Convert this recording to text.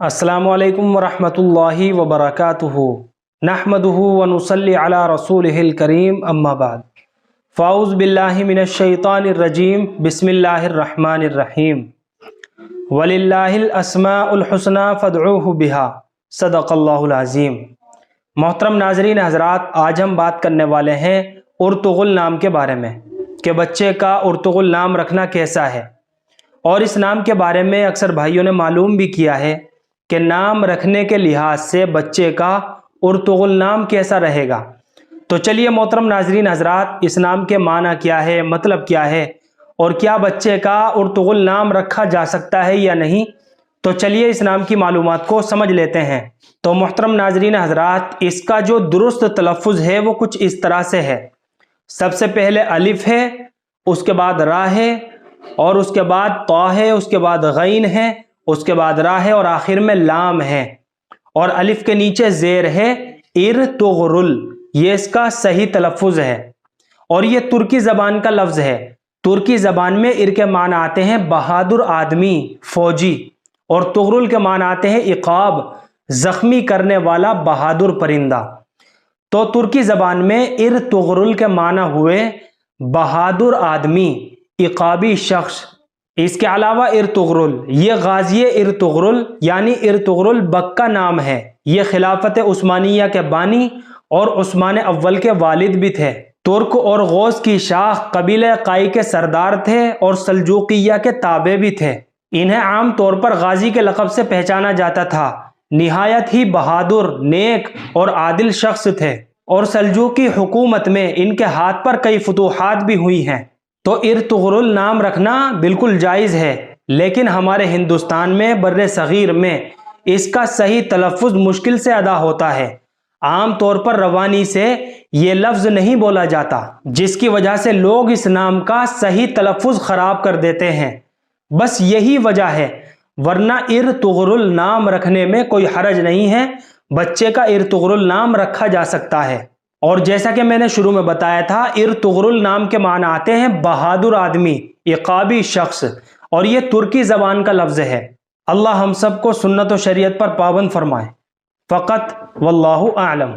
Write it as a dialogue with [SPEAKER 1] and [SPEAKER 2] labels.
[SPEAKER 1] अस्सलामु अलैकुम वरहमतुल्लाहि वबरकातुहू नहमदुहू व नुसल्ली अला रसूलिहिल करीम अम्मा बाद फ़ाउज़ बिल्लाहि मिनश शैतानिर रजीम बिस्मिल्लाहिर रहमानिर रहीम वलिल्लाहिल अस्माउल हुस्ना फ़दऊहु बिहा सदक़ल्लाहुल अज़ीम। मोहतरम नाज़रीन हज़रात, आज हम बात करने वाले हैं उर्तुग़ुल नाम के बारे में कि बच्चे का उर्तुग़ुल नाम रखना कैसा है। और इस नाम के बारे में अक्सर भाइयों ने मालूम भी किया है कि नाम रखने के लिहाज से बच्चे का उर्तुग़ुल नाम कैसा रहेगा। तो चलिए मोहतरम नाज़रीन हज़रात, इस नाम के माना क्या है, मतलब क्या है और क्या बच्चे का उर्तुग़ुल नाम रखा जा सकता है या नहीं, तो चलिए इस नाम की मालूमात को समझ लेते हैं। तो मोहतरम नाज़रीन हज़रात, इसका जो दुरुस्त तलफ़्फ़ुज़ है वो कुछ इस तरह से है। सबसे पहले अलिफ है, उसके बाद रा है, और उसके बाद ता है, उसके बाद गैन है, उसके बाद रा है और आखिर में लाम है। और अलिफ के नीचे ज़ेर है इर्तुग़रुल, ये इसका सही तलफ़्फ़ुज़ है। और ये तुर्की ज़बान का लफ्ज़ है। तुर्की ज़बान में इर के माना आते हैं बहादुर आदमी, फौजी, और तुग़रुल के माना आते हैं इक़ाब, ज़ख्मी करने वाला बहादुर परिंदा। तो तुर्की ज़बान में इर्तुग़रुल के माना हुए बहादुर आदमी, इक़ाबी शख्स। इसके अलावा इर्तुग़रुल, ये गाज़ी इर्तुग़रुल यानी इर्तुग़रुल बक का नाम है। ये खिलाफत उस्मानिया के बानी और उस्मान अव्वल के वालिद भी थे। तुर्क और गौस की शाख कबीले काई के सरदार थे और सल्जूकिया के ताबे भी थे। इन्हें आम तौर पर गाज़ी के लक़ब से पहचाना जाता था। निहायत ही बहादुर, नेक और आदिल शख्स थे और सल्जूकी हुकूमत में इनके हाथ पर कई फतूहात भी हुई हैं। तो इर्तुग़रुल नाम रखना बिल्कुल जायज़ है, लेकिन हमारे हिंदुस्तान में बर्रे सग़ीर में इसका सही तलफ़्फ़ुज़ मुश्किल से अदा होता है। आम तौर पर रवानी से ये लफ्ज़ नहीं बोला जाता, जिसकी वजह से लोग इस नाम का सही तलफ़्फ़ुज़ ख़राब कर देते हैं। बस यही वजह है, वरना इर्तुग़रुल नाम रखने में कोई हरज नहीं है। बच्चे का इर्तुग़रुल नाम रखा जा सकता है। और जैसा कि मैंने शुरू में बताया था, इर्तुग़रुल नाम के माना आते हैं बहादुर आदमी, इक़ाबी शख्स, और ये तुर्की ज़बान का लफ्ज़ है। अल्लाह हम सबको सुन्नत व शरीयत पर पाबंद फरमाए। फ़क़त वल्लाहु आलम।